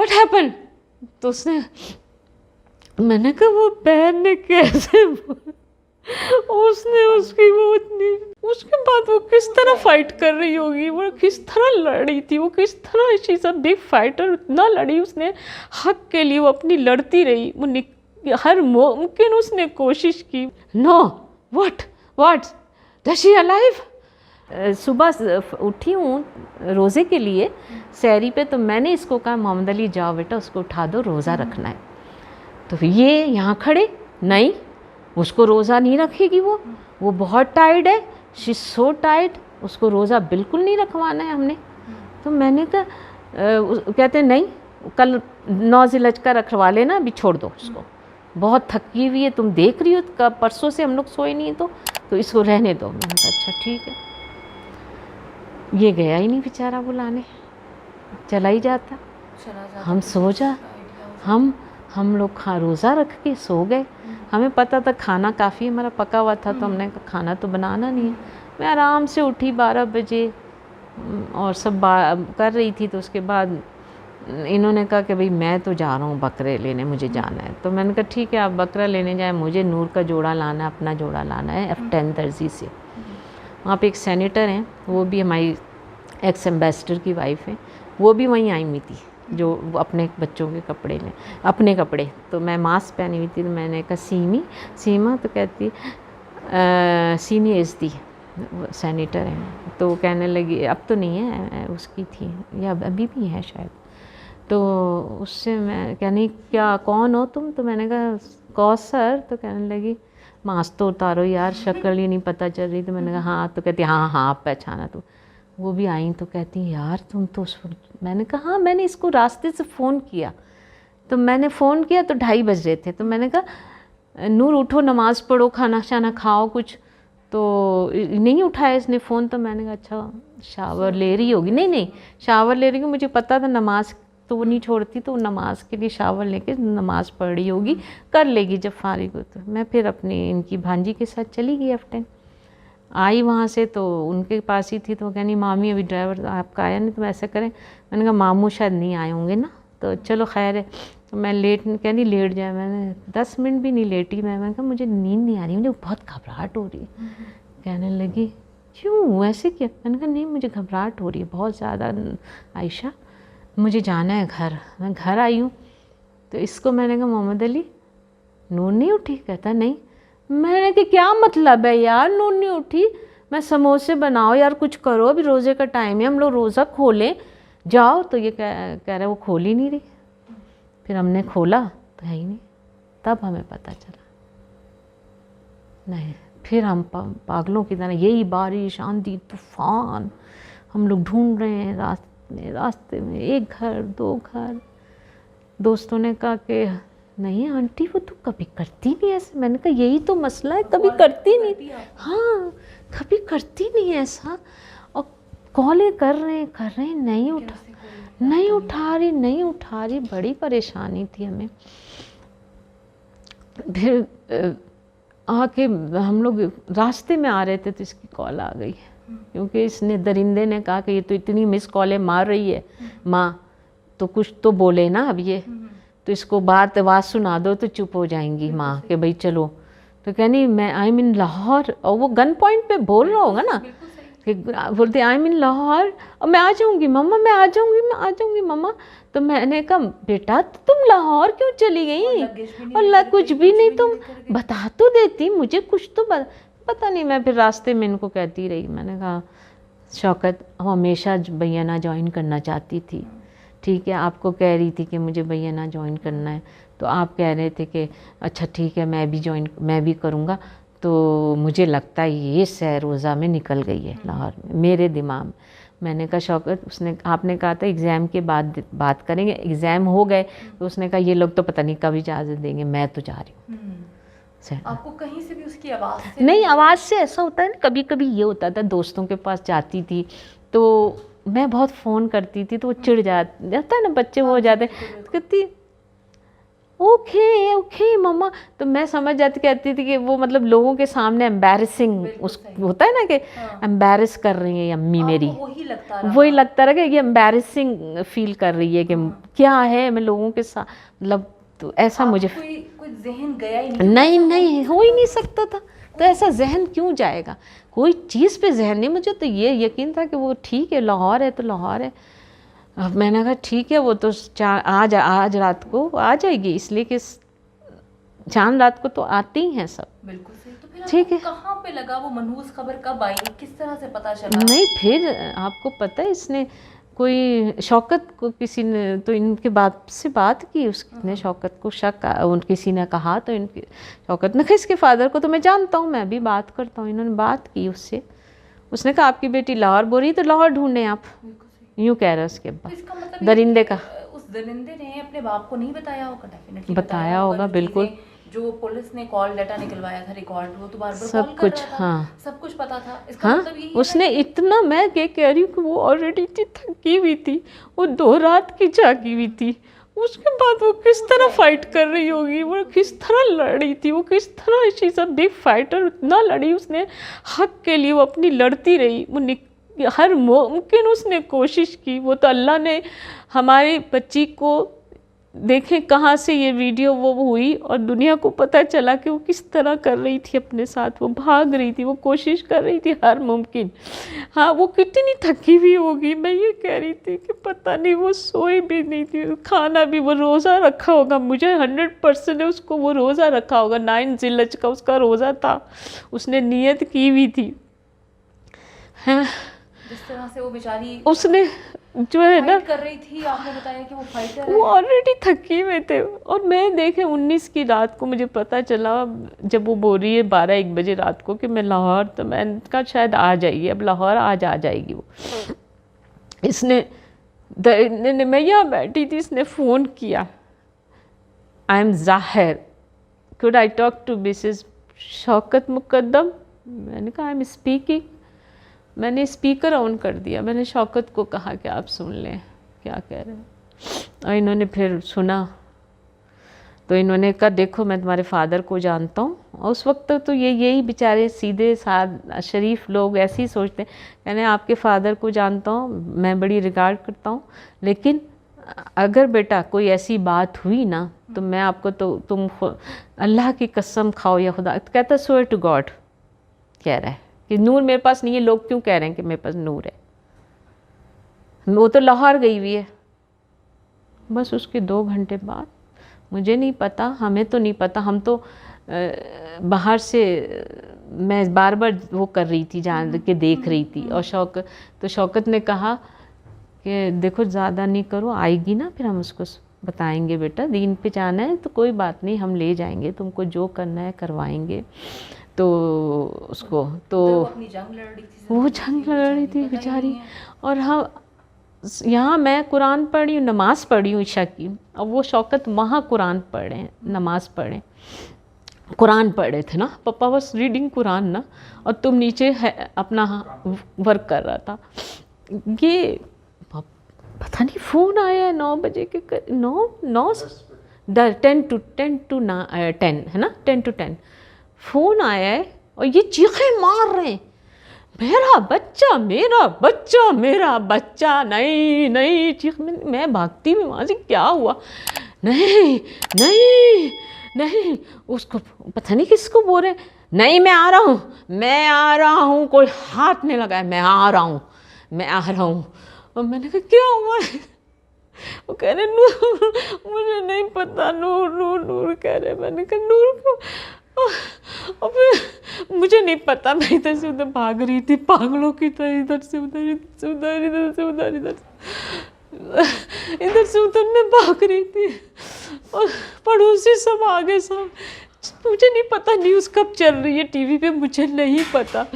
What happen? तो उसने, मैंने कहा वो बहन ने कैसे उसने उसकी वो इतनी, उसके बाद वो किस तरह फाइट कर रही होगी, वो किस तरह लड़ रही थी, वो किस तरह, she is a big fighter, इतना लड़ी उसने हक के लिए, वो अपनी लड़ती रही, वो हर मुमकिन उसने कोशिश की। No, what does she alive? सुबह उठी हूँ रोज़े के लिए सहरी पे, तो मैंने इसको कहा मोहम्मद अली जाओ बेटा उसको उठा दो, रोज़ा रखना है। तो ये यहाँ खड़े, नहीं उसको रोज़ा नहीं रखेगी, वो बहुत टायर्ड है, शी सो टायर्ड, उसको रोज़ा बिल्कुल नहीं रखवाना है हमने। तो मैंने कहा कहते हैं नहीं कल 9 ज़िलहज का रखवा लेना, अभी छोड़ दो उसको, बहुत थकी हुई है, तुम देख रही हो कब परसों से हम लोग सोए नहीं, तो इसको रहने दो। मैंने कहा अच्छा ठीक है। ये गया ही नहीं बेचारा बुलाने, चला ही जाता, हम सो जा, हम लोग रोज़ा रख के सो गए। हमें पता था खाना काफ़ी हमारा पका हुआ था, तो हमने कहा खाना तो बनाना नहीं है। मैं आराम से उठी 12 बजे और सब कर रही थी। तो उसके बाद इन्होंने कहा कि भाई मैं तो जा रहा हूँ बकरे लेने, मुझे जाना है। तो मैंने कहा ठीक है आप बकरा लेने जाए, मुझे नूर का जोड़ा लाना है, अपना जोड़ा लाना है F10 दर्जी से। वहाँ पे एक सेनेटर हैं, वो भी हमारी एक्स एम्बेसडर की वाइफ है, वो भी वहीं आई हुई थी, जो अपने बच्चों के कपड़े में, अपने कपड़े। तो मैं मास्क पहनी हुई थी, तो मैंने कहा सीमा, तो कहती सीमी इज़ दी सेनेटर है। तो कहने लगी अब तो नहीं है, उसकी थी या अभी भी है शायद। तो उससे मैं कहनी क्या कौन हो तुम? तो मैंने कहा कौसर। तो कहने लगी मास्क तो उतारो यार, शक्ल ही नहीं पता चल रही। तो मैंने कहा हाँ। तो कहती हाँ पहचाना। तो वो भी आई, तो कहती यार तुम तो उस, मैंने कहा हाँ मैंने इसको रास्ते से फ़ोन किया। तो मैंने फ़ोन किया तो 2:30 बज रहे थे। तो मैंने कहा नूर उठो नमाज़ पढ़ो, खाना शाना खाओ कुछ। तो नहीं उठाया इसने फ़ोन। तो मैंने कहा अच्छा शावर ले रही होगी। नहीं शावर ले रही होगी, मुझे पता था नमाज़ तो वो नहीं छोड़ती, तो नमाज़ के लिए शावर लेके नमाज़ पढ़ रही होगी, कर लेगी जब फारिग हो। तो मैं फिर अपनी इनकी भांजी के साथ चली गई F10। आई वहाँ से तो उनके पास ही थी। तो वो कहनी मामी अभी ड्राइवर आपका आया नहीं, तो ऐसा करें। मैंने कहा मामू शायद नहीं आए होंगे ना, तो चलो खैर है। तो मैं कहनी लेट जाए। मैंने 10 मिनट भी नहीं लेटी। मैंने कहा मुझे नींद नहीं आ रही, मुझे बहुत घबराहट हो रही है। कहने लगी क्यों ऐसे क्या? मैंने कहा नहीं मुझे घबराहट हो रही है बहुत ज़्यादा आयशा, मुझे जाना है घर। मैं घर आई हूँ। तो इसको मैंने कहा मोहम्मद अली नूर नहीं उठी? कहता नहीं। मैंने कहा क्या मतलब है यार नूर नहीं उठी? मैं समोसे बनाओ यार, कुछ करो, अभी रोज़े का टाइम है, हम लोग रोज़ा खोलें, जाओ। तो ये कह रहा वो खोल ही नहीं रही। फिर हमने खोला तो है ही नहीं। तब हमें पता चला। नहीं, फिर हम पागलों की तरह, यही बारिश आंधी तूफान, हम लोग ढूंढ रहे हैं रास्ते में 1 घर 2 घर। दोस्तों ने कहा कि नहीं आंटी वो तो कभी करती नहीं ऐसे। मैंने कहा यही तो मसला है, कभी करती नहीं। हाँ कभी करती नहीं ऐसा, और कॉलें कर रहे हैं नहीं उठा रही। बड़ी परेशानी थी हमें। फिर आके हम लोग रास्ते में आ रहे थे तो इसकी कॉल आ गई, क्योंकि इसने दरिंदे ने कहा कि ये तो इतनी मिस कॉलें मार रही है माँ, तो कुछ तो बोले ना अब ये, तो इसको आवाज़ सुना दो तो चुप हो जाएंगी माँ कि भाई चलो। तो कहनी मैं आई मीन लाहौर, और वो गन पॉइंट पे बोल रहा होगा ना, कि बोलते आई मीन लाहौर, और मैं आ जाऊँगी मम्मा, मैं आ जाऊँगी मम्मा। तो मैंने कहा बेटा तो तुम लाहौर क्यों चली गई? और कुछ भी नहीं, तुम बता तो देती मुझे कुछ तो पता नहीं। मैं फिर रास्ते में इनको कहती रही। मैंने कहा शौकत हमेशा बैयाना ज्वाइन करना चाहती थी, ठीक है, आपको कह रही थी कि मुझे बैयाना ज्वाइन करना है, तो आप कह रहे थे कि अच्छा ठीक है मैं भी करूँगा। तो मुझे लगता है ये सह रोज़ा में निकल गई है लाहौर में मेरे दिमाग में। मैंने कहा शौकत, आपने कहा था एग्ज़ाम के बाद बात करेंगे, एग्ज़ाम हो गए। तो उसने कहा ये लोग तो पता नहीं कब इजाज़त देंगे, मैं तो जा रही हूँ। आपको कहीं से भी उसकी आवाज़ से नहीं, आवाज़ से ऐसा होता है ना, कभी कभी ये होता था दोस्तों के पास जाती थी तो मैं बहुत फ़ोन करती थी, तो वो चिढ़ जाता है ना, बच्चे वो हो जाते। तो कहती ओके ओके मम्मा। तो मैं समझ जाती, कहती थी कि वो मतलब लोगों के सामने एम्बैरेसिंग उस होता है ना कि एम्बैरेस कर रही है अम्मी मेरी, वही लगता रहा कि ये एम्बैरेसिंग फील कर रही है कि क्या है मैं लोगों के साथ, मतलब तो ऐसा मुझे कोई जहन गया ही नहीं हो ही नहीं सकता था। तो ऐसा जहन क्यों जाएगा कोई चीज़ पे जहन नहीं। मुझे तो ये यकीन था कि वो ठीक है, लाहौर है तो लाहौर है। अब मैंने कहा ठीक है, वो तो आज रात को आ जाएगी, इसलिए कि चांद रात को तो आती ही हैं सब। बिल्कुल सही। तो फिर ठीक है, कहाँ पे लगा वो मनहूस खबर, कब आई, किस तरह से पता चला? नहीं फिर आपको पता है, इसने कोई शौकत को किसी ने तो इनके बाप से बात की, उसने शौकत को शक किसी ने कहा तो इनके शौकत ने कहा इसके फादर को तो मैं जानता हूँ, मैं भी बात करता हूँ। इन्होंने बात की उससे, उसने कहा आपकी बेटी लाहौर बोल रही तो लाहौर ढूंढें आप, यूँ कह रहे उसके तो इसका मतलब दरिंदे का। उस दरिंदे ने अपने बाप को नहीं बताया होगा? डेफिनेटली बताया होगा, बिल्कुल। जो पुलिस ने कॉल डाटा निकलवाया था, रिकॉर्ड, वो तो बार-बार सब कॉल कर कुछ, रहा था, हाँ सब कुछ पता था। इसका हाँ, मतलब यही उसने इतना, मैं क्या कह रही हूँ कि वो ऑलरेडी इतनी थकी हुई थी, वो 2 रात की जागी हुई थी, उसके बाद वो किस तरह फाइट कर रही होगी, वो किस तरह लड़ी थी, वो किस तरह, she is a big fighter, इतना लड़ी उसने हक के लिए, वो अपनी लड़ती रही, वो हर मुमकिन उसने कोशिश की। वो तो अल्लाह ने हमारी बच्ची को देखें कहाँ से ये वीडियो वो हुई और दुनिया को पता चला कि वो किस तरह कर रही थी अपने साथ, वो भाग रही थी, वो कोशिश कर रही थी हर मुमकिन। हाँ, वो कितनी थकी हुई होगी, मैं ये कह रही थी कि पता नहीं वो सोई भी नहीं थी, खाना भी, वो रोज़ा रखा होगा, मुझे 100% है उसको वो रोज़ा रखा होगा, 9 ज़िलहज का उसका रोज़ा था, उसने नियत की हुई थी। हाँ, जिस तरह से वो बेचारी उसने जो है ना कर रही थी, आपने बताया कि वो फाइटर है, वो ऑलरेडी थकी हुए थे। और मैं देखे 19 की रात को मुझे पता चला, जब वो बोल रही है 12-1 बजे रात को कि मैं लाहौर, तो मैंने कहा शायद आ जाएगी, अब लाहौर आज आ जाएगी वो। इसने मैं यहाँ बैठी थी, इसने फ़ोन किया, I am Zahir, could I talk to Mrs Shaukat Muqaddam? मैंने कहा आई एम स्पीकिंग। मैंने स्पीकर ऑन कर दिया, मैंने शौकत को कहा कि आप सुन लें क्या कह रहे हैं। और इन्होंने फिर सुना तो इन्होंने कहा देखो मैं तुम्हारे फादर को जानता हूँ। और उस वक्त तो यही बेचारे सीधे साध शरीफ लोग ऐसे ही सोचते हैं, कहने आपके फादर को जानता हूँ, मैं बड़ी रिगार्ड करता हूँ, लेकिन अगर बेटा कोई ऐसी बात हुई ना तो मैं आपको, तो तुम अल्लाह की कसम खाओ या खुदा, कहता स्वेयर टू गॉड, कह रहा है कि नूर मेरे पास नहीं है। लोग क्यों कह रहे हैं कि मेरे पास नूर है? वो तो लाहौर गई हुई है। बस उसके 2 घंटे बाद, मुझे नहीं पता, हमें तो नहीं पता, हम तो बाहर से, मैं बार बार वो कर रही थी, जान के देख रही थी। और शौकत ने कहा कि देखो ज़्यादा नहीं करो, आएगी ना फिर हम उसको बताएंगे, बेटा दीन पे जाना है तो कोई बात नहीं, हम ले जाएंगे, तुमको जो करना है करवाएंगे। तो उसको तो अपनी जंग लड़ रही थी, वो जंग लड़ रही थी बेचारी। और हाँ, यहाँ मैं कुरान पढ़ी हूँ, नमाज़ पढ़ी हूँ ईशा की, और वो शौकत वहाँ कुरान पढ़े, नमाज़ पढ़े, कुरान पढ़े थे ना, पापा वाज रीडिंग कुरान ना, और तुम नीचे है अपना वर्क कर रहा था। ये पता नहीं फ़ोन आया है 9 बजे के 10 to 10 है ना, 10 to 10 फ़ोन आया है और ये चीखें मार रहे हैं, मेरा बच्चा मेरा बच्चा मेरा बच्चा, नहीं नहीं चीख। मैं भागती हुई वहाँ से, क्या हुआ? नहीं नहीं नहीं, उसको पता नहीं किसको बोल रहे, नहीं मैं आ रहा हूँ, कोई हाथ नहीं लगाया, मैं आ रहा हूँ। और मैंने कहा क्या हुआ? वो कह रहे नूर, मुझे नहीं पता, नूर नूर नूर कह रहे। मैंने कहा नूर को, और फिर मुझे नहीं पता, मैं इधर से उधर भाग रही थी पागलों की तरह, इधर से उधर, इधर से उधर, इधर से उधर मैं भाग रही थी। और पड़ोसी सब आगे, सब, मुझे नहीं पता न्यूज़ कब चल रही है टीवी पे, मुझे नहीं पता।